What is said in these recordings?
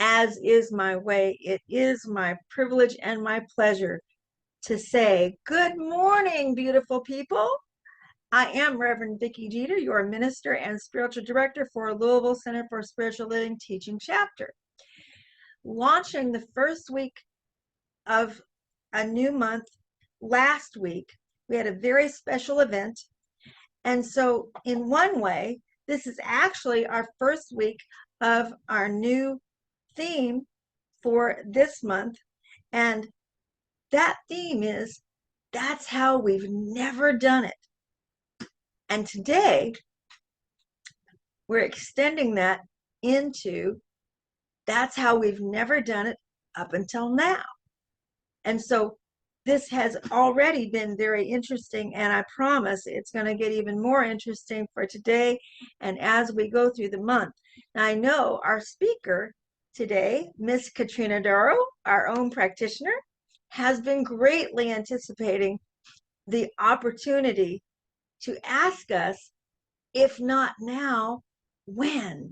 as is my way, it is my privilege and my pleasure to say, good morning, beautiful people. I am Reverend Vicki Jeter, your minister and spiritual director for Louisville Center for Spiritual Living Teaching Chapter. Launching the first week of a new month last week, we had a very special event. And so, in one way, this is actually our first week of our new theme for this month. And that theme is that's how we've never done it. And today we're extending that into that's how we've never done it up until now. And so this has already been very interesting, and I promise it's going to get even more interesting for today and as we go through the month. Now, I know our speaker today, Miss Katrina Darrow, our own practitioner, has been greatly anticipating the opportunity to ask us, if not now, when?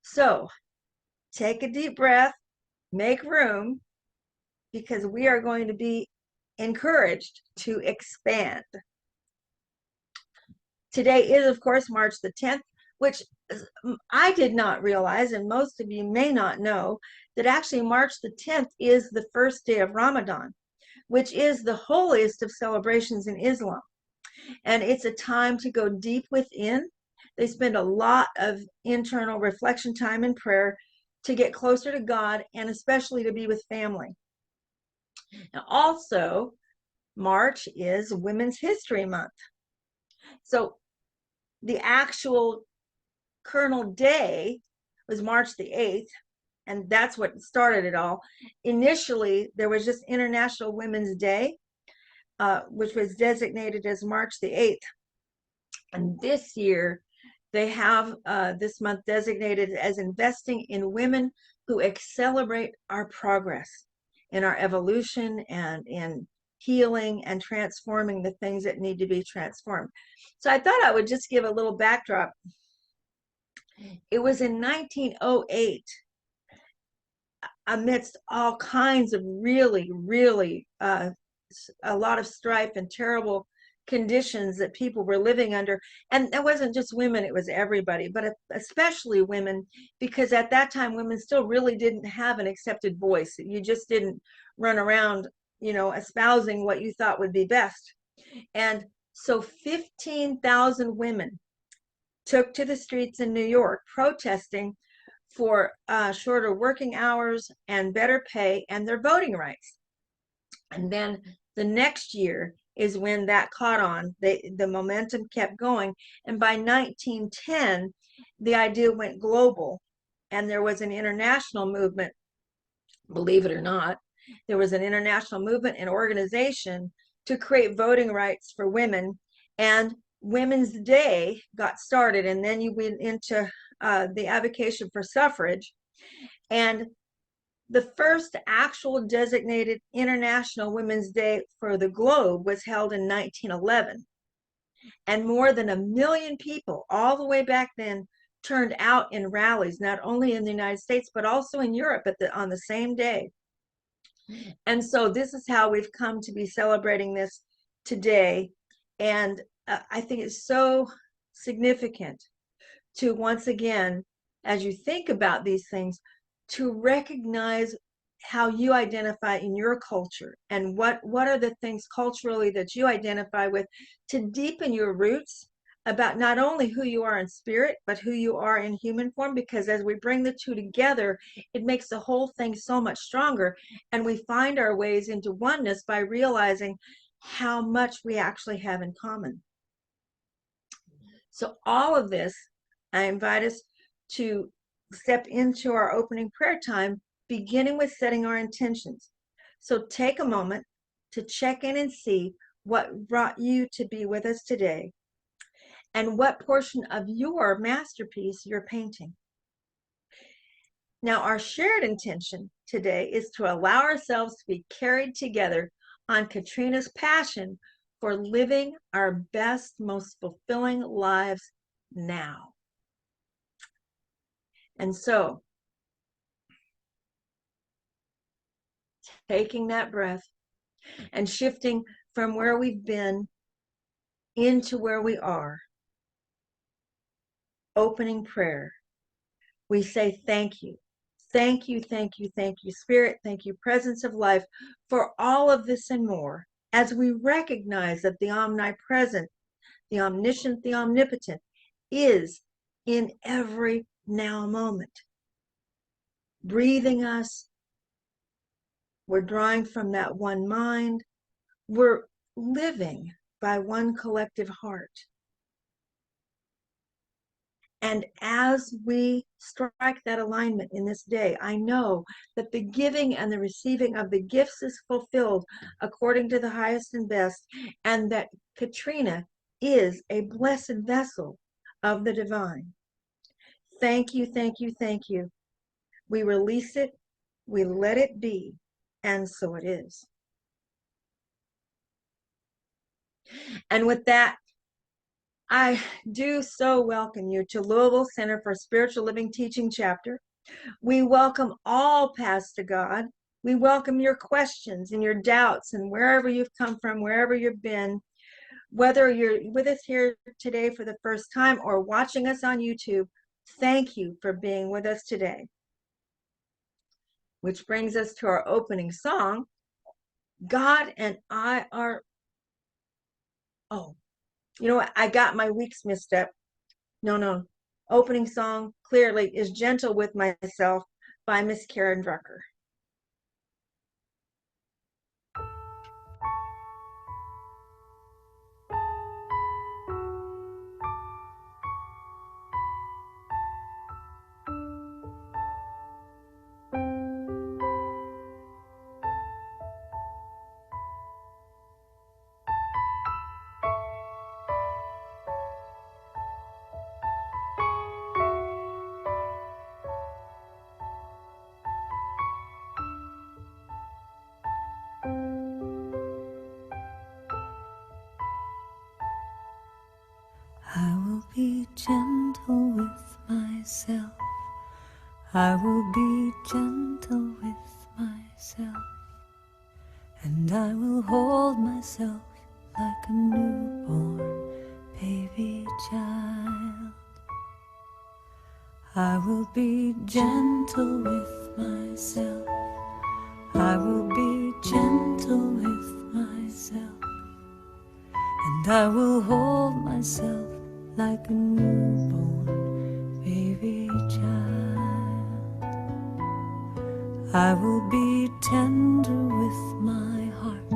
So take a deep breath, make room, because we are going to be encouraged to expand. Today is, of course, March the 10th, which I did not realize, and most of you may not know, that actually March the 10th is the first day of Ramadan, which is the holiest of celebrations in Islam. And it's a time to go deep within. They spend a lot of internal reflection time and prayer to get closer to God and especially to be with family. Now, also, March is Women's History Month. So the actual kernel day was March the 8th, and that's what started it all. Initially, there was just International Women's Day, which was designated as March the 8th. And this year, they have this month designated as investing in women who accelerate our progress in our evolution and in healing and transforming the things that need to be transformed. So I thought I would just give a little backdrop. It was in 1908, amidst all kinds of really a lot of strife and terrible conditions that people were living under. And it wasn't just women, it was everybody, but especially women, because at that time women still really didn't have an accepted voice. You just didn't run around, espousing what you thought would be best. And so 15,000 women took to the streets in New York protesting for shorter working hours and better pay and their voting rights. And then the next year is when that caught on. The momentum kept going. And by 1910, the idea went global. And there was an international movement, believe it or not. There was an international movement and organization to create voting rights for women. And Women's Day got started. And then you went into the advocacy for suffrage. And the first actual designated International Women's Day for the globe was held in 1911. And more than 1 million people, all the way back then, turned out in rallies, not only in the United States, but also in Europe on the same day. And so this is how we've come to be celebrating this today. And I think it's so significant to, once again, as you think about these things, to recognize how you identify in your culture and what are the things culturally that you identify with, to deepen your roots about not only who you are in spirit, but who you are in human form, because as we bring the two together, it makes the whole thing so much stronger. And we find our ways into oneness by realizing how much we actually have in common. So all of this, I invite us to step into our opening prayer time, beginning with setting our intentions. So take a moment to check in and see what brought you to be with us today and what portion of your masterpiece you're painting. Now, our shared intention today is to allow ourselves to be carried together on Katrina's passion for living our best, most fulfilling lives now. And so taking that breath and shifting from where we've been into where we are. Opening prayer. We say thank you. Thank you, thank you, thank you, Spirit. Thank you, Presence of Life, for all of this and more, as we recognize that the omnipresent, the omniscient, the omnipotent is in every now moment, breathing us. We're drawing from that one mind. We're living by one collective heart. And as we strike that alignment in this day, I know that the giving and the receiving of the gifts is fulfilled according to the highest and best, and that Katrina is a blessed vessel of the divine. Thank you, thank you, thank you. We release it, we let it be, and so it is. And with that, I do so welcome you to Louisville Center for Spiritual Living Teaching Chapter. We welcome all paths to God. We welcome your questions and your doubts and wherever you've come from, wherever you've been, whether you're with us here today for the first time or watching us on YouTube, thank you for being with us today. Which brings us to our opening song, God and I are, oh, you know what? I got my weeks mixed up. No. Opening song clearly is Gentle with Myself by Miss Karen Drucker. I will be gentle with myself. I will be gentle with myself. And I will hold myself like a newborn baby child. I will be gentle with myself. I will be gentle with myself. And I will hold myself like a newborn baby child. I will be tender with my heart.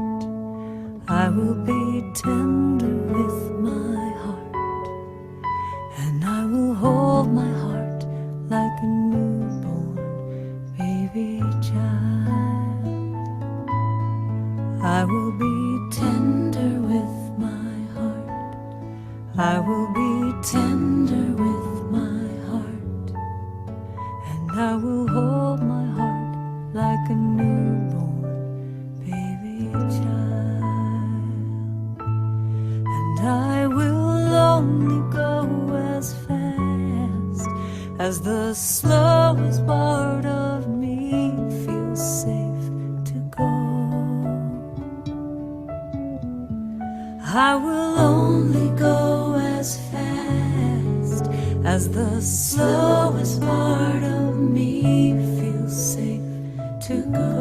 I will be tender with my heart. And I will hold my heart like a newborn baby child. I will be tender with my heart. I will be tender with my heart. And I will hold my heart like a newborn baby child. And I will only go as fast as the slowest part of me feels safe to go. I will only go as fast as the slowest part of me feels safe to go.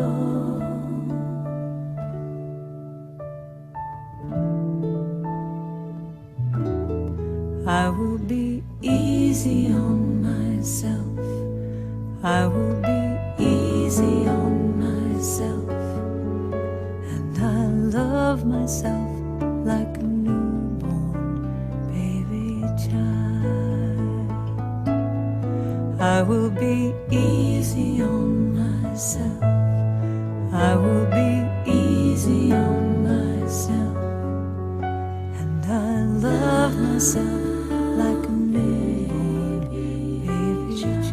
I will be easy on myself. I will be easy on myself. And I love myself like a newborn baby child. I will be easy on myself. I will be easy on myself. And I love myself like a newborn baby child.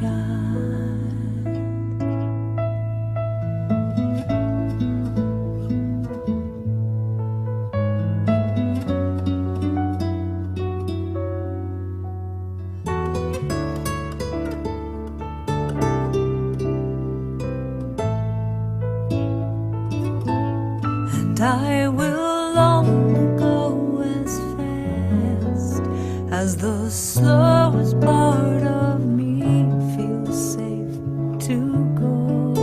as the slowest part of me feels safe to go.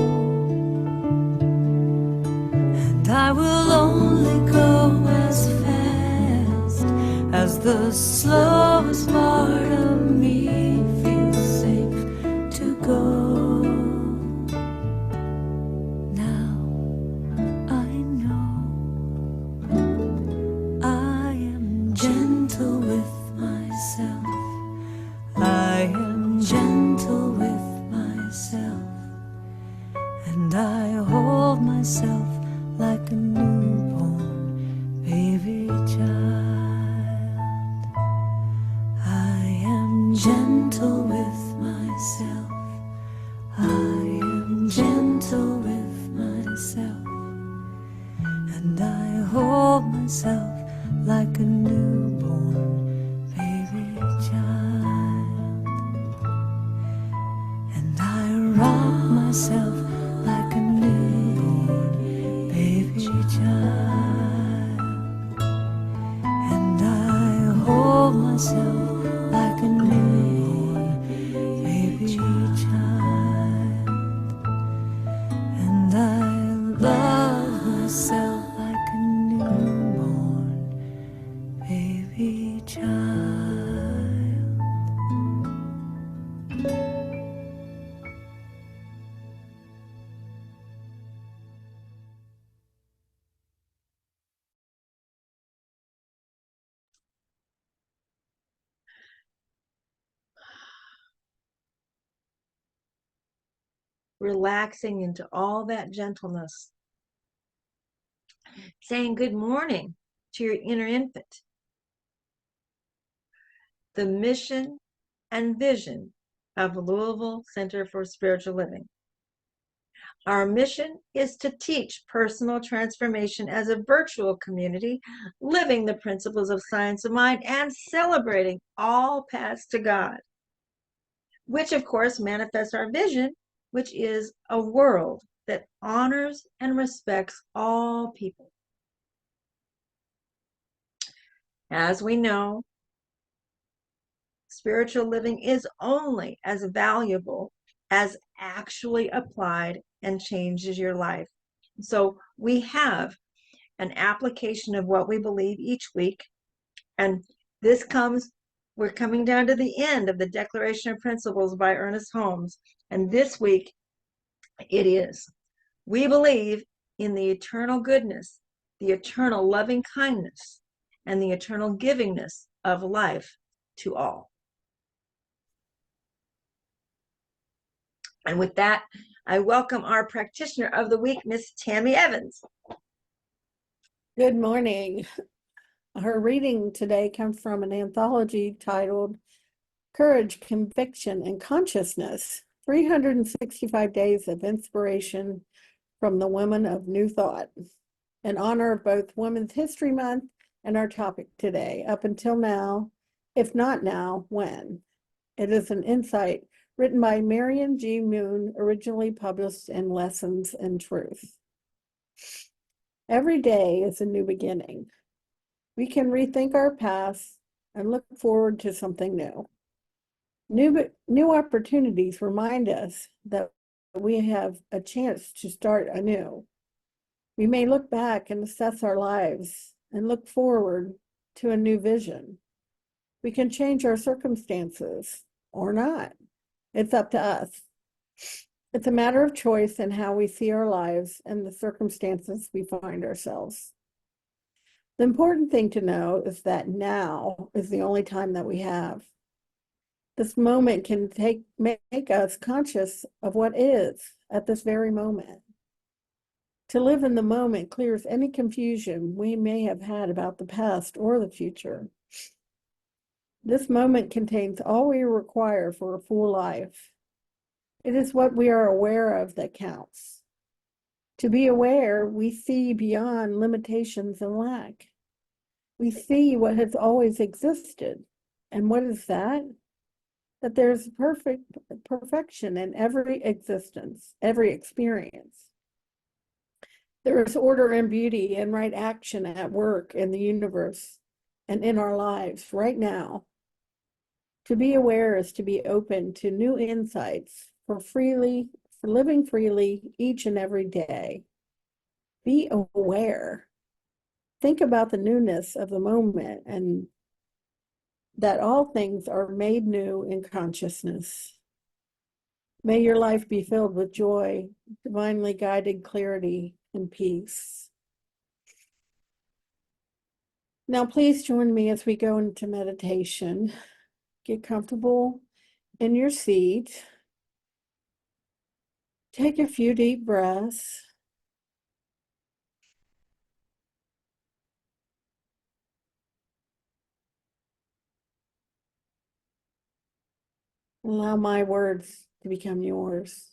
And I will only go as fast as the slowest part of me feels safe to go. Now I know I am gentle with myself. I am gentle with myself, and I hold myself like a newborn baby child. I am gentle with myself. I am gentle with myself, and I hold myself like a newborn baby child. And I rock myself like a newborn baby child. And I hold myself like a newborn baby child. And I love myself like a newborn baby child. Relaxing into all that gentleness, saying good morning to your inner infant. The mission and vision of Louisville Center for Spiritual Living. Our mission is to teach personal transformation as a virtual community, living the principles of science of mind and celebrating all paths to God, which of course manifests our vision, which is a world that honors and respects all people. As we know, spiritual living is only as valuable as actually applied and changes your life. So we have an application of what we believe each week. And we're coming down to the end of the Declaration of Principles by Ernest Holmes. And this week it is, we believe in the eternal goodness, the eternal loving kindness, and the eternal givingness of life to all. And with that, I welcome our practitioner of the week, Miss Tammy Evans. Good morning. Her reading today comes from an anthology titled Courage, Conviction, and Consciousness, 365 Days of Inspiration from the Women of New Thought, in honor of both Women's History Month and our topic today, up until now, if not now, when? It is an insight written by Marion G. Moon, originally published in Lessons in Truth. Every day is a new beginning. We can rethink our past and look forward to something new. New opportunities remind us that we have a chance to start anew. We may look back and assess our lives and look forward to a new vision. We can change our circumstances or not. It's up to us. It's a matter of choice in how we see our lives and the circumstances we find ourselves. The important thing to know is that now is the only time that we have. This moment can make us conscious of what is at this very moment. To live in the moment clears any confusion we may have had about the past or the future. This moment contains all we require for a full life. It is what we are aware of that counts. To be aware, we see beyond limitations and lack. We see what has always existed. And what is that? That there's perfection in every existence, every experience. There is order and beauty and right action at work in the universe and in our lives right now. To be aware is to be open to new insights for living freely each and every day. Be aware. Think about the newness of the moment and that all things are made new in consciousness. May your life be filled with joy, divinely guided clarity, and peace. Now, please join me as we go into meditation. Get comfortable in your seat. Take a few deep breaths. Allow my words to become yours.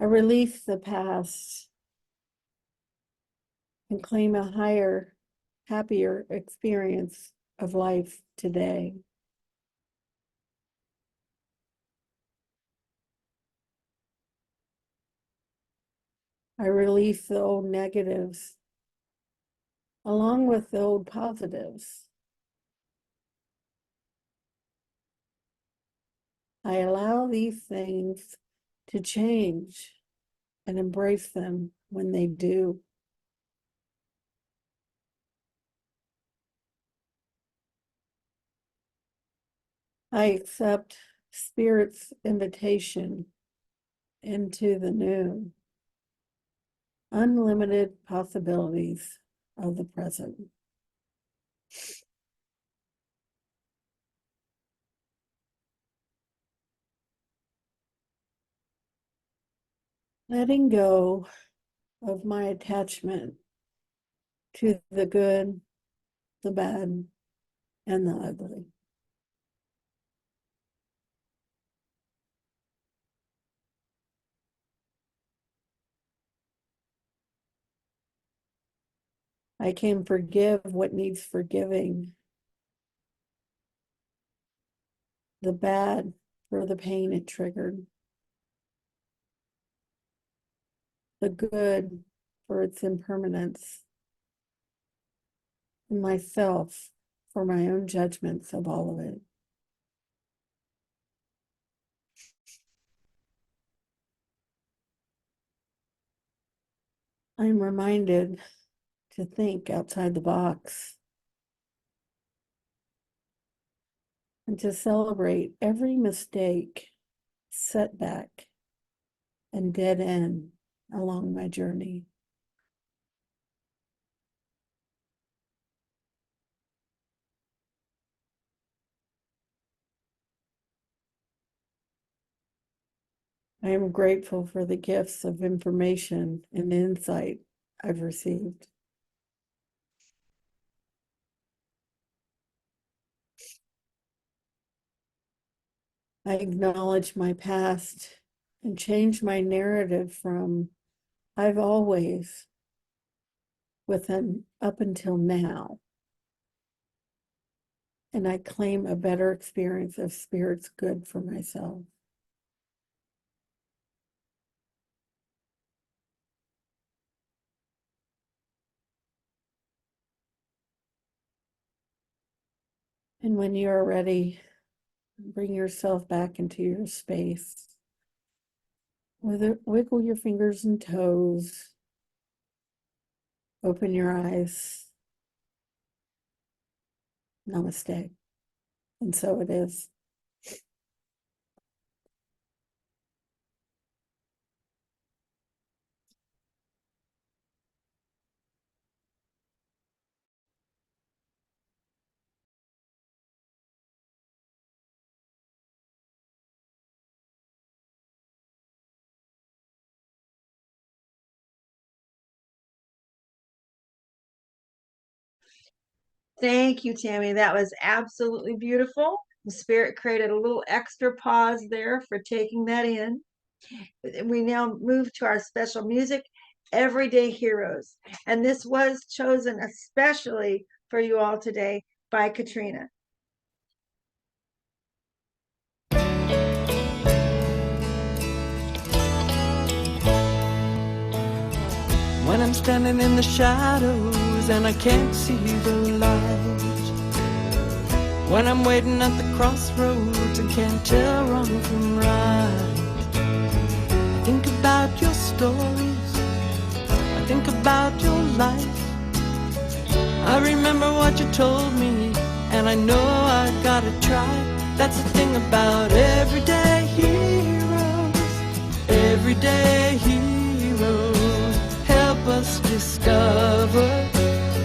I release the past and claim a higher, happier experience of life today. I release the old negatives along with the old positives. I allow these things to change and embrace them when they do. I accept Spirit's invitation into the new, unlimited possibilities of the present. Letting go of my attachment to the good, the bad, and the ugly. I can forgive what needs forgiving, the bad for the pain it triggered, the good for its impermanence, and myself for my own judgments of all of it. I'm reminded to think outside the box and to celebrate every mistake, setback, and dead end along my journey. I am grateful for the gifts of information and insight I've received. I acknowledge my past and change my narrative from I've always with an up until now. And I claim a better experience of Spirit's good for myself. And when you are ready, bring yourself back into your space. Wiggle your fingers and toes. Open your eyes. Namaste. And so it is. Thank you, Tammy. That was absolutely beautiful. The Spirit created a little extra pause there for taking that in. We now move to our special music, Everyday Heroes. And this was chosen especially for you all today by Katrina. When I'm standing in the shadows and I can't see the light, when I'm waiting at the crossroads and can't tell wrong from right. I think about your stories, I think about your life. I remember what you told me, and I know I gotta try. That's the thing about everyday heroes. Everyday heroes help us discover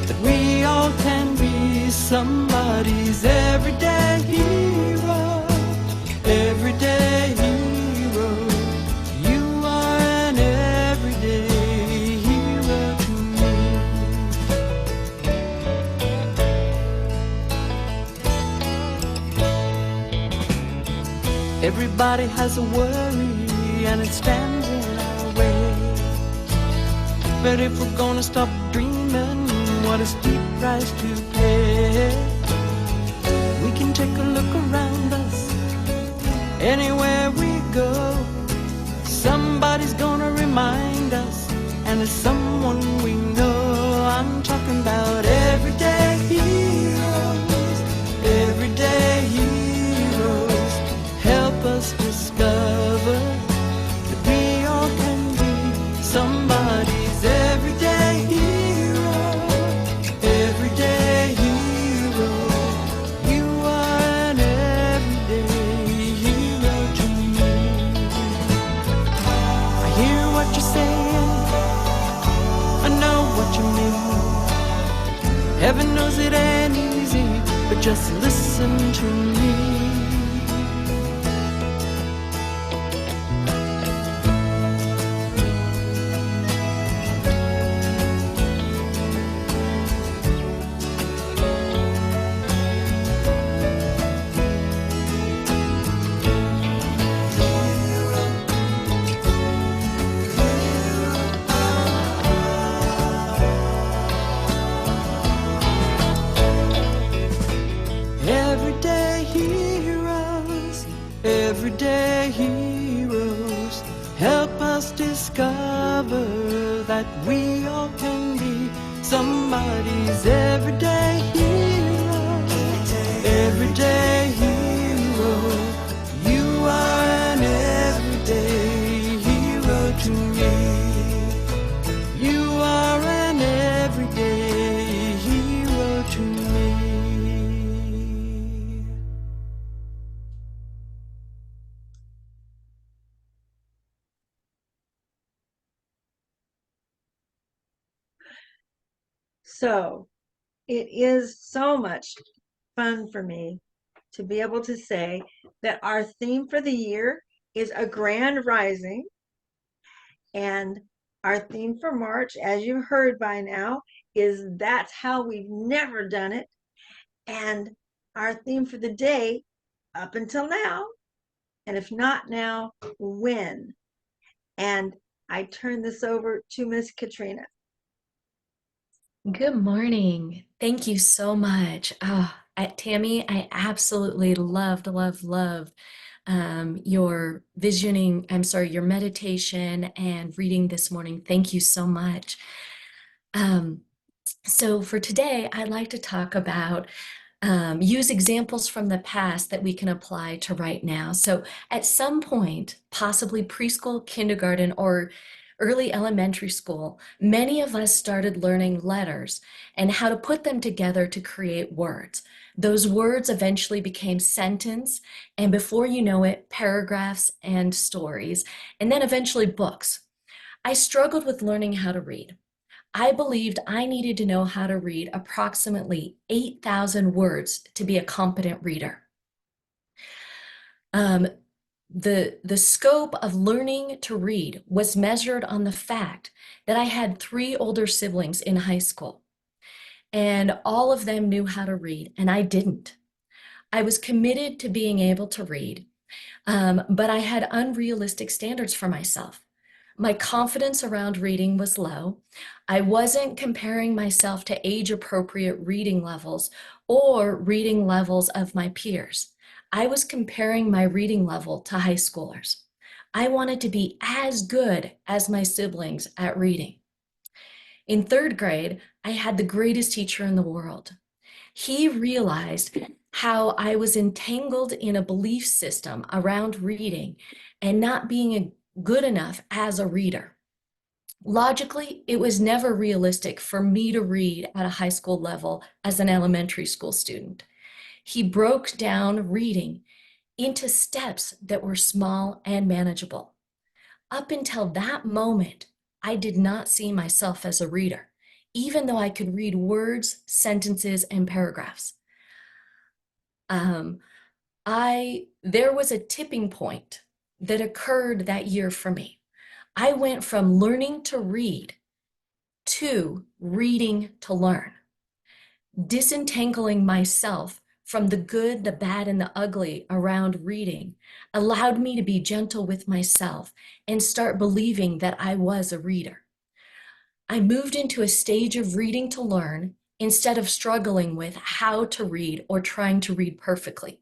that we all can be somebody's everyday hero. Everyday hero. You are an everyday hero to me. Everybody has a worry and it stands in our way. But if we're gonna stop dreaming, what a steep price to pay. We can take a look around us, anywhere we go. Somebody's gonna remind us, and it's someone we know. I'm talking about everyday heroes. Everyday heroes help us discover that we all can be somebody's everyday hero. Everyday hero. You are an everyday hero to me. I hear what you're saying, I know what you mean. Heaven knows it ain't easy, but just listen to me. Everyday heroes, everyday heroes help us discover that we all can be somebody's everyday hero. Everyday hero. You are an everyday hero to me. You are an everyday hero to me. So it is so much fun for me to be able to say that our theme for the year is a grand rising. And our theme for March, as you've heard by now, is that's how we've never done it. And our theme for the day, up until now, and if not now, when? And I turn this over to Miss Katrina. Good morning. Thank you so much. Tammy, I absolutely loved your your meditation and reading this morning. Thank you so much. So for today, I'd like to talk about use examples from the past that we can apply to right now. So at some point, possibly preschool, kindergarten, or early elementary school, many of us started learning letters and how to put them together to create words. Those words eventually became sentence, and before you know it, paragraphs and stories, and then eventually books. I struggled with learning how to read. I believed I needed to know how to read approximately 8,000 words to be a competent reader. The scope of learning to read was measured on the fact that I had 3 older siblings in high school, and all of them knew how to read, and I didn't. I was committed to being able to read, but I had unrealistic standards for myself. My confidence around reading was low. I wasn't comparing myself to age-appropriate reading levels or reading levels of my peers. I was comparing my reading level to high schoolers. I wanted to be as good as my siblings at reading. In 3rd grade, I had the greatest teacher in the world. He realized how I was entangled in a belief system around reading and not being good enough as a reader. Logically, it was never realistic for me to read at a high school level as an elementary school student. He broke down reading into steps that were small and manageable. Up until that moment, I did not see myself as a reader, even though I could read words, sentences, and paragraphs. There was a tipping point that occurred that year for me. I went from learning to read to reading to learn, disentangling myself from the good, the bad, and the ugly around reading allowed me to be gentle with myself and start believing that I was a reader. I moved into a stage of reading to learn instead of struggling with how to read or trying to read perfectly.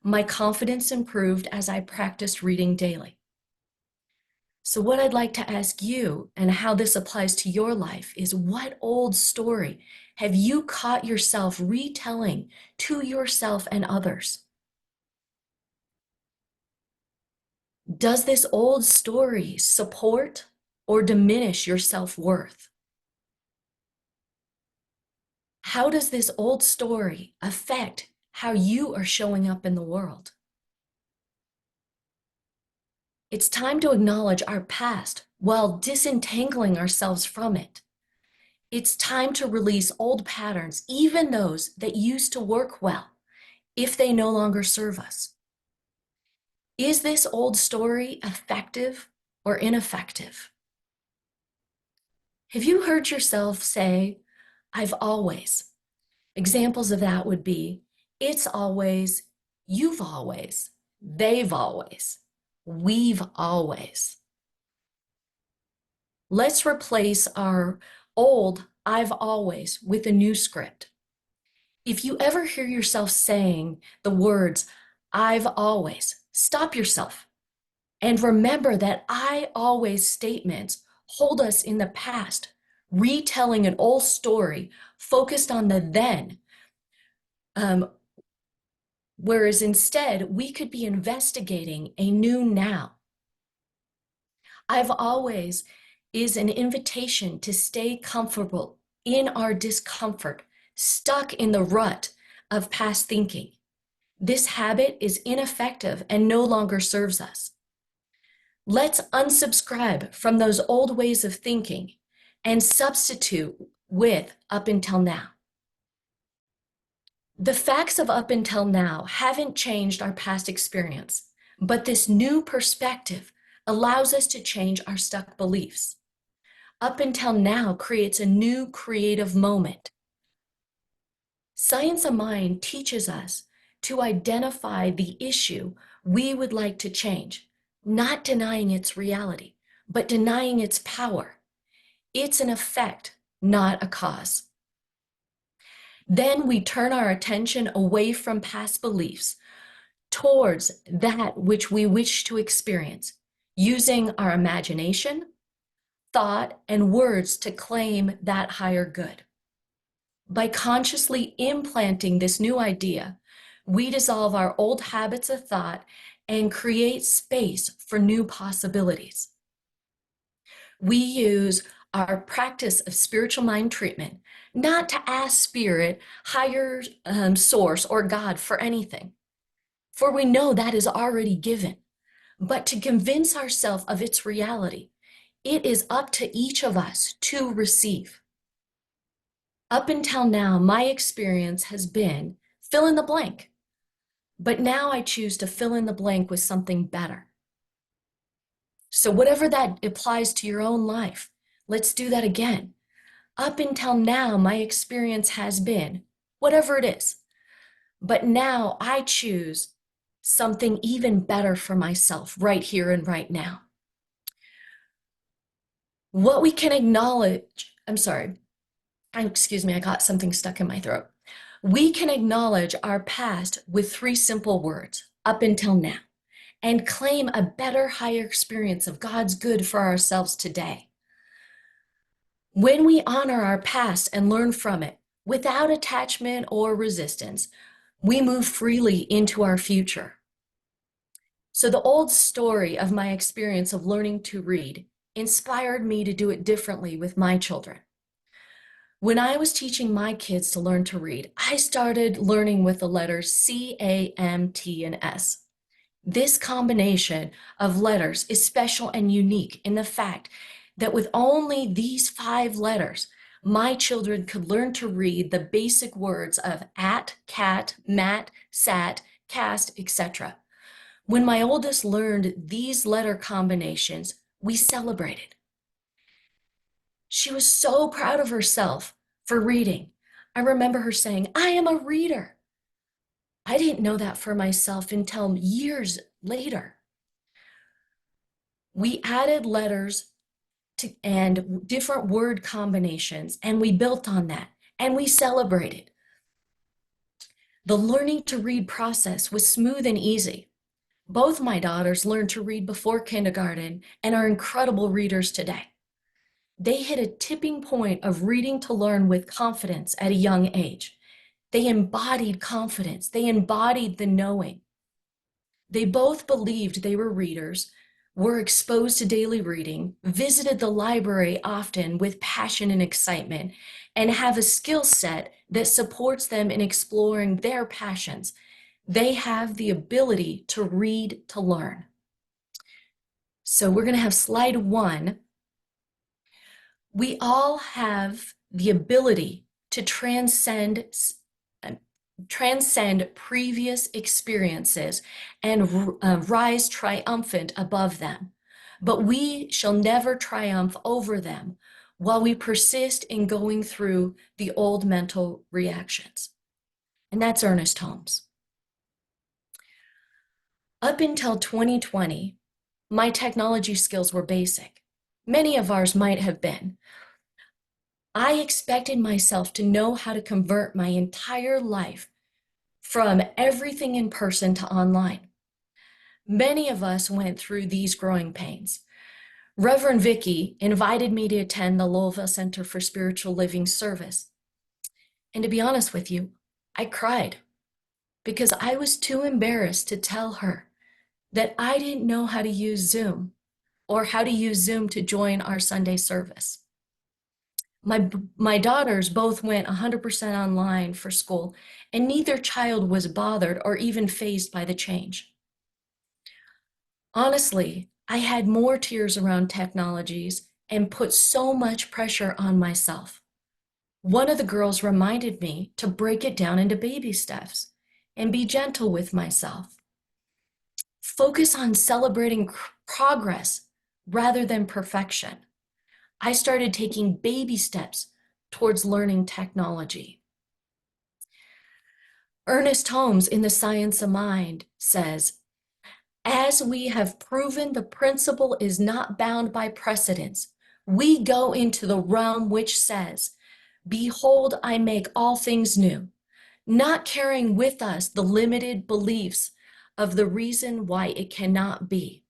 My confidence improved as I practiced reading daily. So what I'd like to ask you, and how this applies to your life, is what old story have you caught yourself retelling to yourself and others? Does this old story support or diminish your self-worth? How does this old story affect how you are showing up in the world? It's time to acknowledge our past while disentangling ourselves from it. It's time to release old patterns, even those that used to work well, if they no longer serve us. Is this old story effective or ineffective? Have you heard yourself say, "I've always"? Examples of that would be, "It's always," "You've always," "They've always," "We've always." Let's replace our old "I've always" with a new script. If you ever hear yourself saying the words "I've always," stop yourself and remember that "I always" statements hold us in the past, retelling an old story focused on the then, whereas instead we could be investigating a new now. "I've always" is an invitation to stay comfortable in our discomfort, stuck in the rut of past thinking. This habit is ineffective and no longer serves us. Let's unsubscribe from those old ways of thinking and substitute with "up until now." The facts of up until now haven't changed our past experience, but this new perspective allows us to change our stuck beliefs. Up until now creates a new creative moment. Science of Mind teaches us to identify the issue we would like to change, not denying its reality, but denying its power. It's an effect, not a cause. Then we turn our attention away from past beliefs towards that which we wish to experience, using our imagination, thought, and words to claim that higher good. By consciously implanting this new idea, we dissolve our old habits of thought and create space for new possibilities. We use our practice of spiritual mind treatment not to ask spirit, higher source, or God for anything, for we know that is already given, but to convince ourselves of its reality. It is up to each of us to receive. Up until now, my experience has been fill in the blank, but now I choose to fill in the blank with something better. So whatever that applies to your own life, let's do that again. Up until now, my experience has been whatever it is, but now I choose something even better for myself right here and right now. What we can acknowledge, excuse me, I got something stuck in my throat. We can acknowledge our past with 3 simple words, up until now, and claim a better, higher experience of God's good for ourselves today. When we honor our past and learn from it, Without attachment or resistance, we move freely into our future. So the old story of my experience of learning to read inspired me to do it differently with my children. When I was teaching my kids to learn to read, I started learning with the letters C, A, M, T, and S. This combination of letters is special and unique in the fact that with only these 5 letters, my children could learn to read the basic words of at, cat, mat, sat, cast, etc. When my oldest learned these letter combinations, we celebrated. She was so proud of herself for reading. I remember her saying, "I am a reader." I didn't know that for myself until years later. We added letters and different word combinations, and we built on that, and we celebrated. The learning to read process was smooth and easy. Both my daughters learned to read before kindergarten and are incredible readers today. They hit a tipping point of reading to learn with confidence at a young age. They embodied confidence. They embodied the knowing. They both believed they were readers, were exposed to daily reading, visited the library often with passion and excitement, and have a skill set that supports them in exploring their passions. They have the ability to read to learn. So we're going to have slide 1. We all have the ability to transcend previous experiences and rise triumphant above them. But we shall never triumph over them while we persist in going through the old mental reactions. And that's Ernest Holmes. Up until 2020, my technology skills were basic. Many of ours might have been. I expected myself to know how to convert my entire life from everything in person to online. Many of us went through these growing pains. Reverend Vicky invited me to attend the Louisville Center for Spiritual Living service. And to be honest with you, I cried because I was too embarrassed to tell her that I didn't know how to use Zoom or how to use Zoom to join our Sunday service. My daughters both went 100% online for school, and neither child was bothered or even fazed by the change. Honestly, I had more tears around technologies and put so much pressure on myself. One of the girls reminded me to break it down into baby steps and be gentle with myself. Focus on celebrating progress rather than perfection. I started taking baby steps towards learning technology. Ernest Holmes in The Science of Mind says, "As we have proven the principle is not bound by precedents, we go into the realm which says, 'Behold, I make all things new,' not carrying with us the limited beliefs of the reason why it cannot be."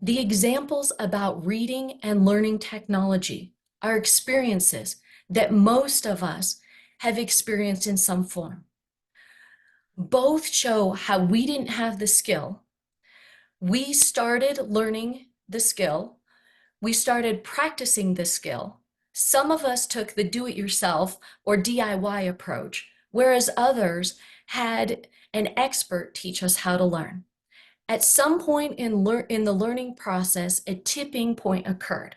The examples about reading and learning technology are experiences that most of us have experienced in some form. Both show how we didn't have the skill. We started learning the skill. We started practicing the skill. Some of us took the do-it-yourself or DIY approach, whereas others had an expert teach us how to learn. At some point in the learning process, a tipping point occurred.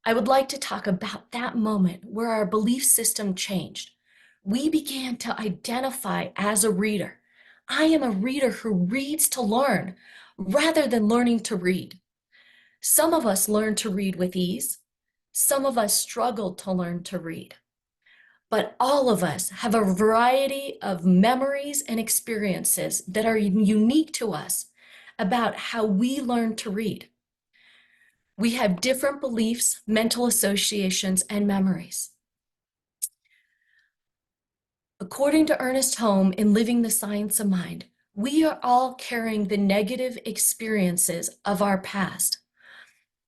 I would like to talk about that moment where our belief system changed. We began to identify as a reader. I am a reader who reads to learn rather than learning to read. Some of us learned to read with ease. Some of us struggled to learn to read. But all of us have a variety of memories and experiences that are unique to us about how we learn to read. We have different beliefs, mental associations, and memories. According to Ernest Holmes in Living the Science of Mind, we are all carrying the negative experiences of our past.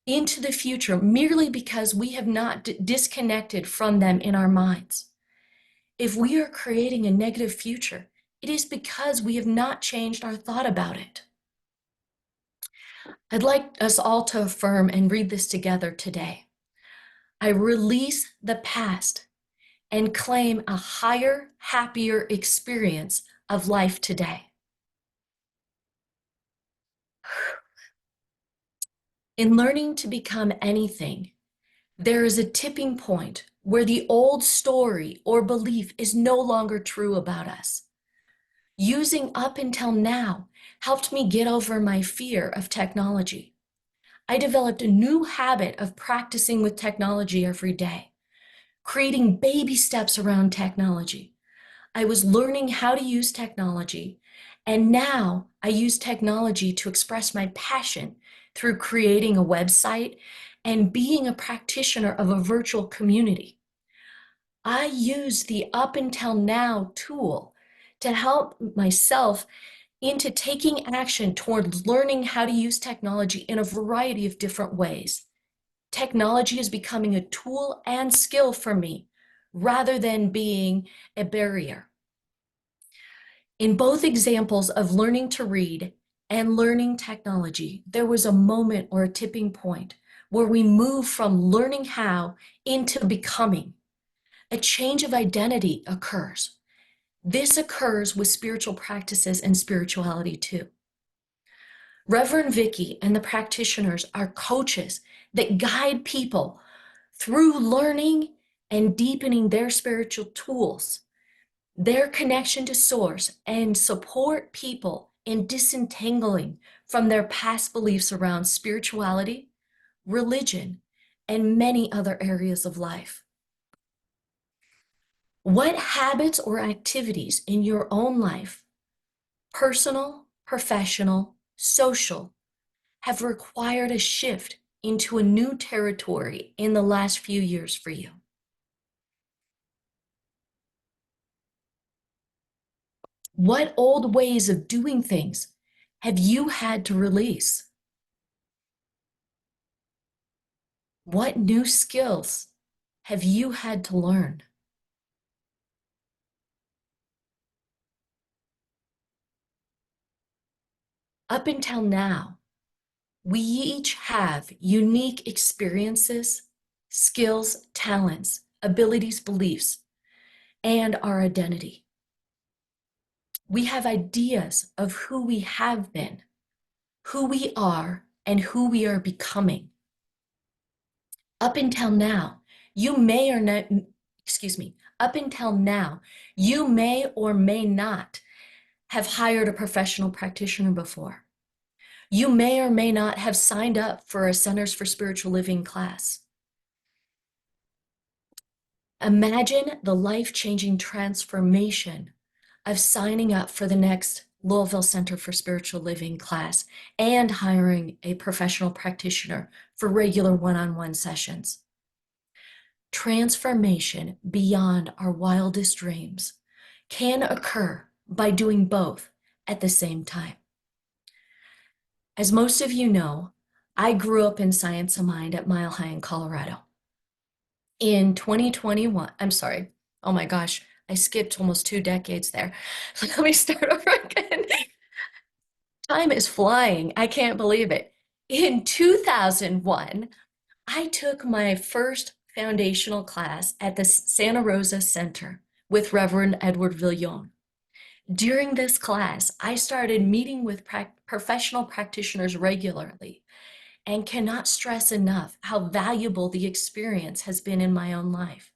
into the future merely because we have not disconnected from them in our minds. If we are creating a negative future, it is because we have not changed our thought about it. I'd like us all to affirm and read this together today. I release the past and claim a higher, happier experience of life today. In learning to become anything, there is a tipping point where the old story or belief is no longer true about us. Using up until now helped me get over my fear of technology. I developed a new habit of practicing with technology every day, creating baby steps around technology. I was learning how to use technology, and now I use technology to express my passion through creating a website and being a practitioner of a virtual community. I use the up until now tool to help myself into taking action towards learning how to use technology in a variety of different ways. Technology is becoming a tool and skill for me rather than being a barrier. In both examples of learning to read and learning technology, there was a moment or a tipping point where we move from learning how into becoming. A change of identity occurs. This occurs with spiritual practices and spirituality too. Reverend Vicky and the practitioners are coaches that guide people through learning and deepening their spiritual tools, their connection to source, and support people in disentangling from their past beliefs around spirituality, religion, and many other areas of life. What habits or activities in your own life, personal, professional, social, have required a shift into a new territory in the last few years for you? What old ways of doing things have you had to release? What new skills have you had to learn? Up until now, we each have unique experiences, skills, talents, abilities, beliefs, and our identity. We have ideas of who we have been, who we are, and who we are becoming. Up until now, you may or not, up until now, you may or may not have hired a professional practitioner before. You may or may not have signed up for a Centers for Spiritual Living class. Imagine the life-changing transformation of signing up for the next Louisville Center for Spiritual Living class and hiring a professional practitioner for regular one-on-one sessions. Transformation beyond our wildest dreams can occur by doing both at the same time. As most of you know, I grew up in Science of Mind at Mile High in Colorado. In 2021, oh my gosh, I skipped almost 2 decades there. Let me start over again. Time is flying. I can't believe it. In 2001, I took my first foundational class at the Santa Rosa Center with Reverend Edward Villon. During this class, I started meeting with professional practitioners regularly and cannot stress enough how valuable the experience has been in my own life.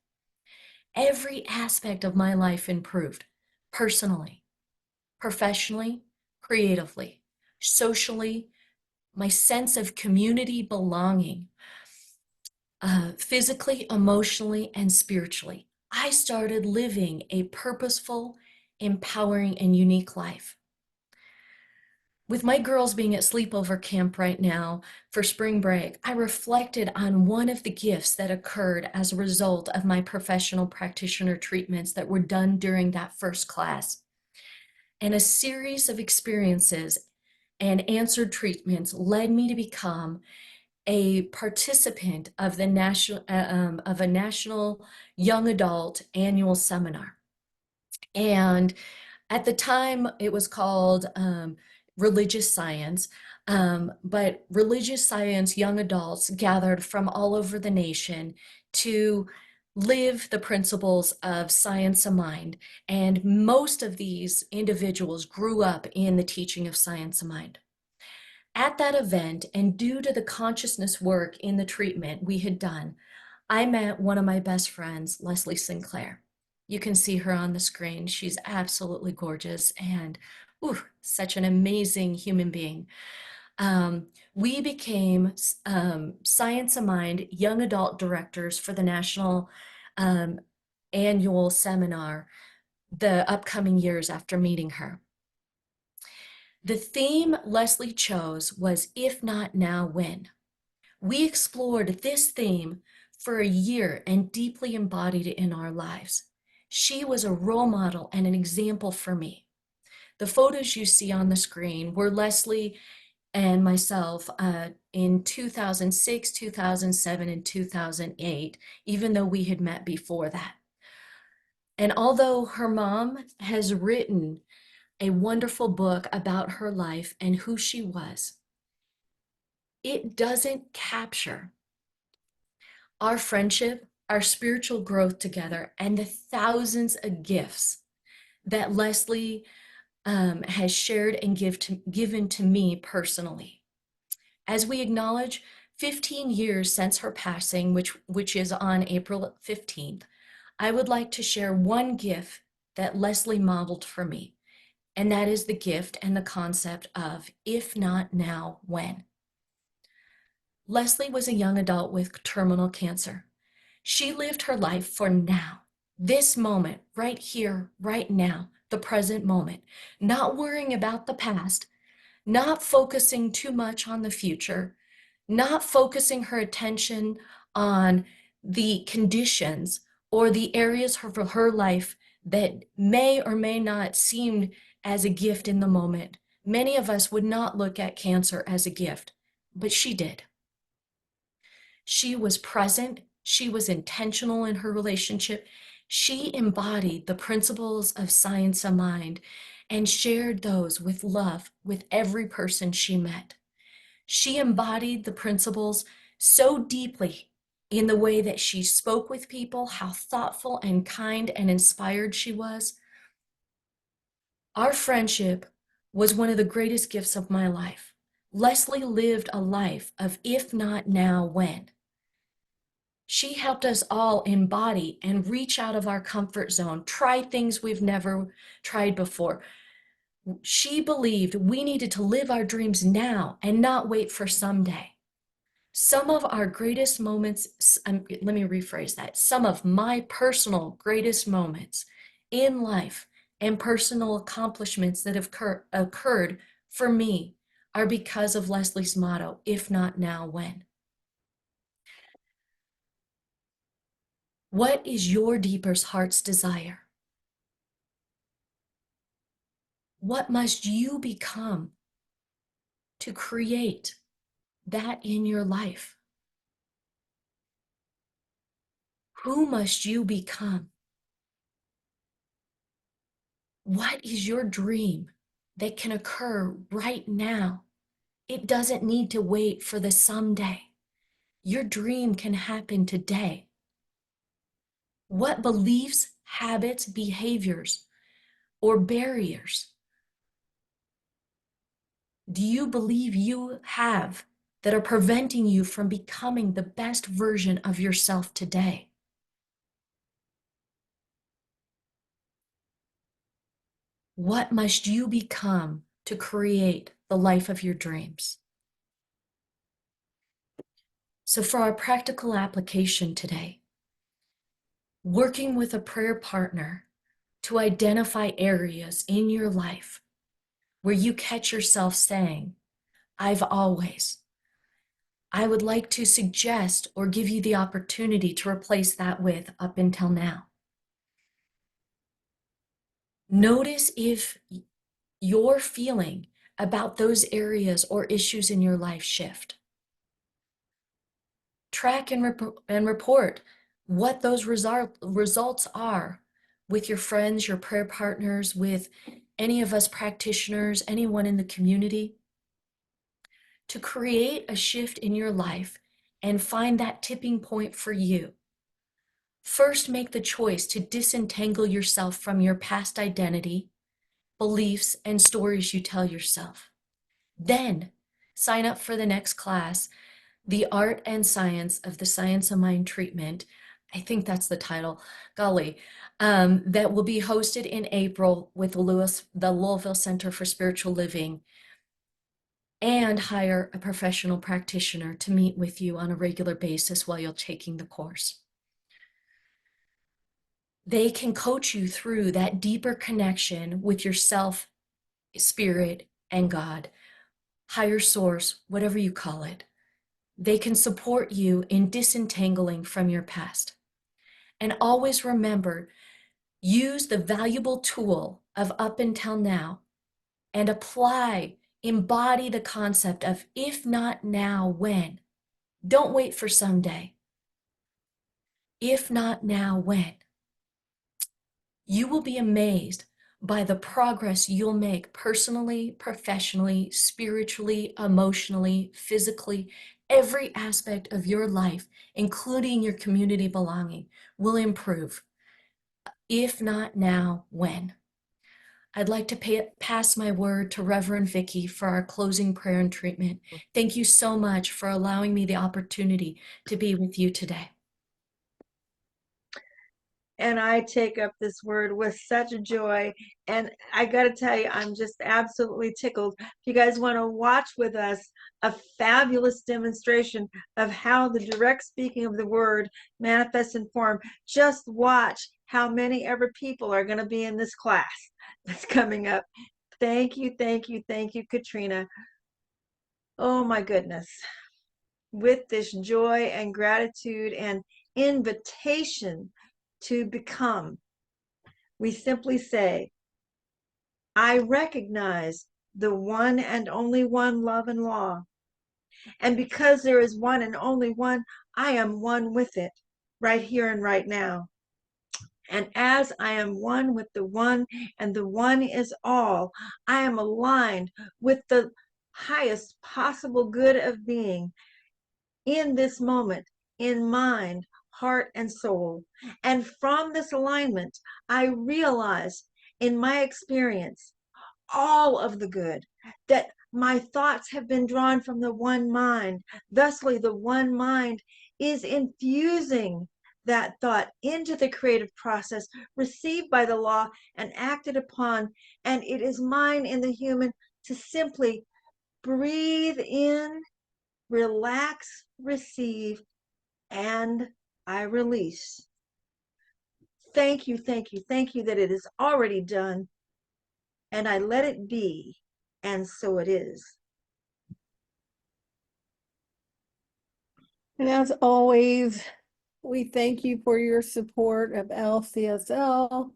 Every aspect of my life improved, personally, professionally, creatively, socially, my sense of community belonging, physically, emotionally, and spiritually. I started living a purposeful, empowering, and unique life. With my girls being at sleepover camp right now for spring break, I reflected on one of the gifts that occurred as a result of my professional practitioner treatments that were done during that first class. And a series of experiences and answered treatments led me to become a participant of the national young adult annual seminar. And at the time, it was called religious science, but religious science young adults gathered from all over the nation to live the principles of science of mind. And most of these individuals grew up in the teaching of science of mind. At that event, and due to the consciousness work in the treatment we had done, I met one of my best friends, Leslie Sinclair. You can see her on the screen. She's absolutely gorgeous and such an amazing human being. We became Science of Mind young adult directors for the national annual seminar the upcoming years after meeting her. The theme Leslie chose was If Not Now, When? We explored this theme for a year and deeply embodied it in our lives. She was a role model and an example for me. The photos you see on the screen were Leslie and myself in 2006, 2007, and 2008, even though we had met before that. And although her mom has written a wonderful book about her life and who she was, it doesn't capture our friendship, our spiritual growth together, and the thousands of gifts that Leslie has shared and given to me personally. As we acknowledge 15 years since her passing, which is on April 15th, I would like to share one gift that Leslie modeled for me, and that is the gift and the concept of if not now, when? Leslie was a young adult with terminal cancer. She lived her life for now, this moment, right here, right now, the present moment, not worrying about the past, not focusing too much on the future, not focusing her attention on the conditions or the areas of her life that may or may not seem as a gift in the moment. Many of us would not look at cancer as a gift, but she did. She was present. She was intentional in her relationship. She embodied the principles of science of mind and shared those with love with every person she met. She embodied the principles so deeply in the way that she spoke with people, how thoughtful and kind and inspired she was. Our friendship was one of the greatest gifts of my life. Leslie lived a life of if not now, when? She helped us all embody and reach out of our comfort zone, try things we've never tried before. She believed we needed to live our dreams now and not wait for someday. Some of our greatest moments, let me rephrase that, some of my personal greatest moments in life and personal accomplishments that have occurred for me are because of Leslie's motto, if not now, when? What is your deepest heart's desire? What must you become to create that in your life? Who must you become? What is your dream that can occur right now? It doesn't need to wait for the someday. Your dream can happen today. What beliefs, habits, behaviors, or barriers do you believe you have that are preventing you from becoming the best version of yourself today? What must you become to create the life of your dreams? So for our practical application today, working with a prayer partner to identify areas in your life where you catch yourself saying, I've always. I would like to suggest or give you the opportunity to replace that with up until now. Notice if your feeling about those areas or issues in your life shift. Track and report what those results are with your friends, your prayer partners, with any of us practitioners, anyone in the community, to create a shift in your life and find that tipping point for you. First, make the choice to disentangle yourself from your past identity, beliefs, and stories you tell yourself. Then, sign up for the next class, The Art and Science of the Science of Mind Treatment. I think that's the title, golly, that will be hosted in April with the Louisville Center for Spiritual Living, and hire a professional practitioner to meet with you on a regular basis while you're taking the course. They can coach you through that deeper connection with yourself, spirit, and God, higher source, whatever you call it. They can support you in disentangling from your past. And always remember, use the valuable tool of up until now and embody the concept of if not now, when? Don't wait for someday. If not now, when? You will be amazed by the progress you'll make personally, professionally, spiritually, emotionally, physically. Every aspect of your life, including your community belonging, will improve. If not now, when? I'd like to pass my word to Reverend Vicky for our closing prayer and treatment. Thank you so much for allowing me the opportunity to be with you today. And I take up this word with such joy. And I got to tell you, I'm just absolutely tickled. If you guys want to watch with us a fabulous demonstration of how the direct speaking of the word manifests in form, just watch how many ever people are going to be in this class that's coming up. Thank you, thank you, thank you, Katrina. Oh my goodness. With this joy and gratitude and invitation to become, we simply say, I recognize the one and only one love and law. And because there is one and only one, I am one with it right here and right now. And as I am one with the one, and the one is all, I am aligned with the highest possible good of being in this moment, in mind, heart, and soul. And from this alignment, I realize in my experience all of the good, that my thoughts have been drawn from the one mind. Thusly, the one mind is infusing that thought into the creative process, received by the law and acted upon. And it is mine in the human to simply breathe in, relax, receive, and I release. Thank you, thank you, thank you that it is already done, and I let it be, and so it is. And as always, we thank you for your support of LCSL,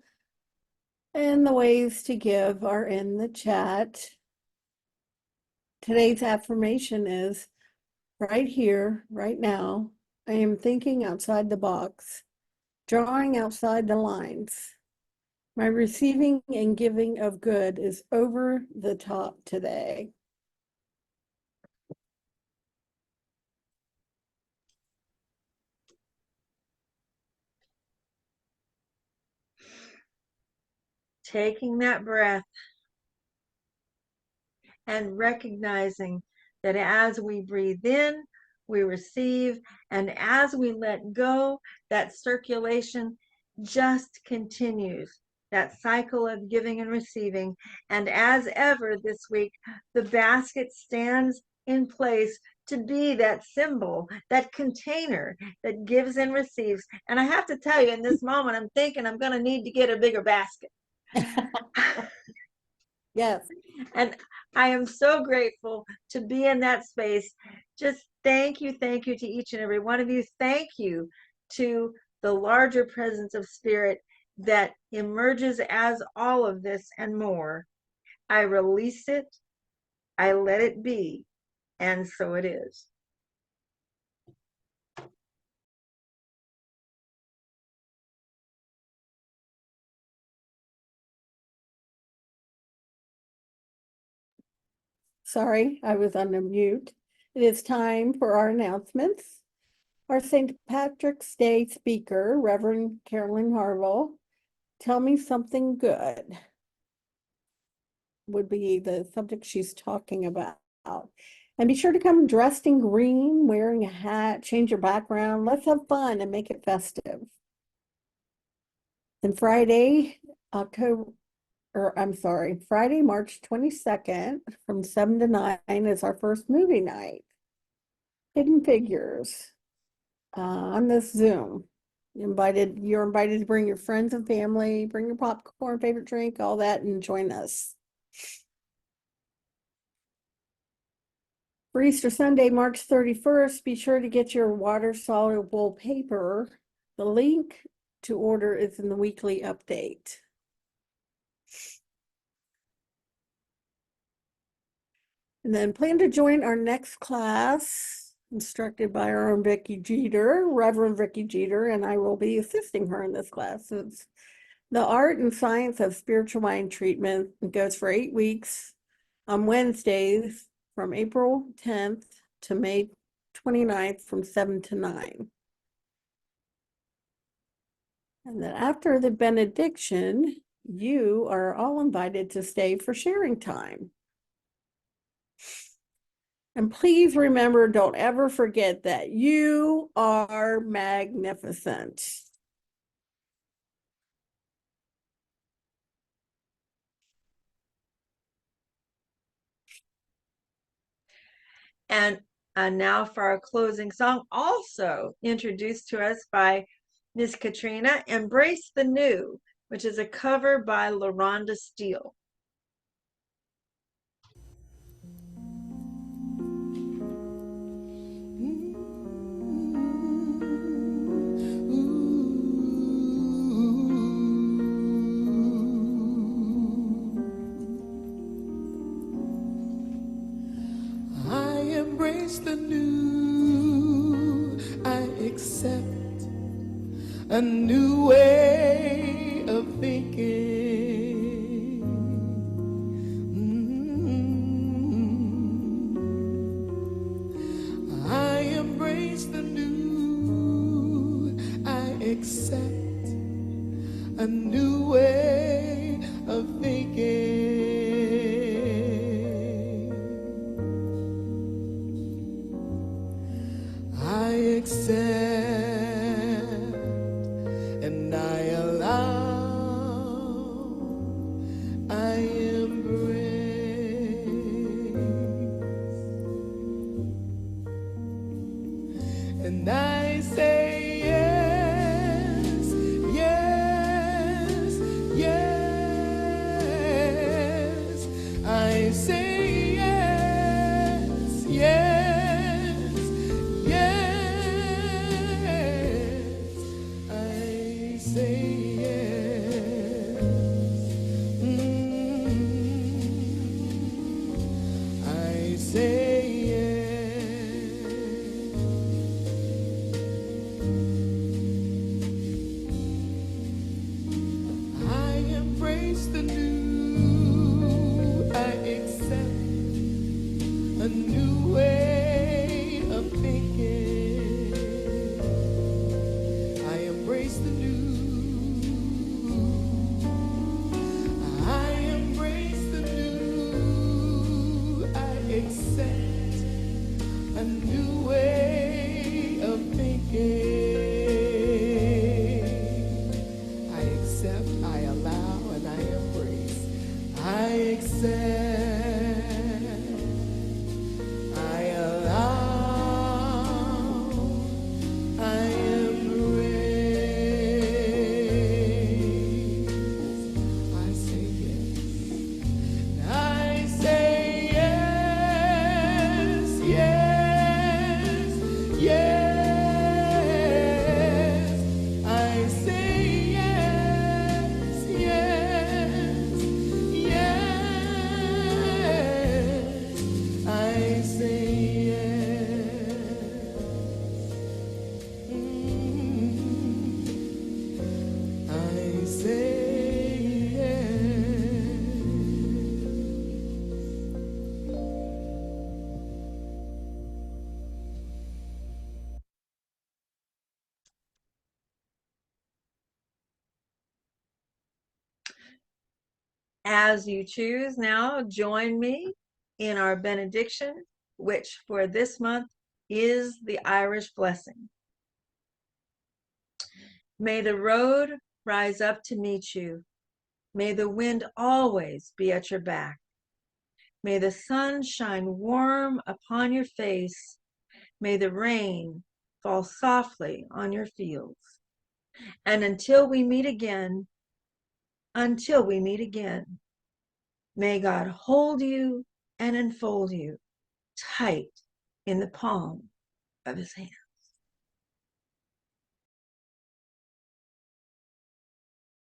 and the ways to give are in the chat. Today's affirmation is, right here, right now, I am thinking outside the box, drawing outside the lines. My receiving and giving of good is over the top today. Taking that breath and recognizing that as we breathe in, we receive, and as we let go, that circulation just continues, that cycle of giving and receiving. And as ever this week, the basket stands in place to be that symbol, that container that gives and receives. And I have to tell you, in this moment, I'm thinking I'm going to need to get a bigger basket. Yes. And I am so grateful to be in that space. Just thank you to each and every one of you. Thank you to the larger presence of spirit that emerges as all of this and more. I release it, I let it be, and so it is. Sorry, I was on a mute. It is time for our announcements. Our St. Patrick's Day speaker, Reverend Carolyn Harville, Tell Me Something Good, would be the subject she's talking about. And be sure to come dressed in green, wearing a hat, change your background. Let's have fun and make it festive. And Friday, Friday, March 22nd from 7 to 9 is our first movie night. Hidden Figures on this Zoom. You're invited to bring your friends and family, bring your popcorn, favorite drink, all that, and join us. For Easter Sunday, March 31st, be sure to get your water-soluble paper. The link to order is in the weekly update. And then plan to join our next class, instructed by our own Vicki Jeter, Reverend Vicki Jeter, and I will be assisting her in this class. It's the Art and Science of Spiritual Mind Treatment. It goes for 8 weeks on Wednesdays from April 10th to May 29th from 7 to 9. And then after the benediction, you are all invited to stay for sharing time. And please remember, don't ever forget that you are magnificent. And now for our closing song, also introduced to us by Miss Katrina, Embrace the New, which is a cover by LaRonda Steele. Embrace the new, I accept a new way of thinking. I embrace the new, I accept a new way of thinking. Accept and I allow, I embrace, and I say yes, yes, yes, I say yes, yes. As you choose now, join me in our benediction, which for this month is the Irish blessing. May the road rise up to meet you. May the wind always be at your back. May the sun shine warm upon your face. May the rain fall softly on your fields. And until we meet again, may God hold you and enfold you tight in the palm of his hand.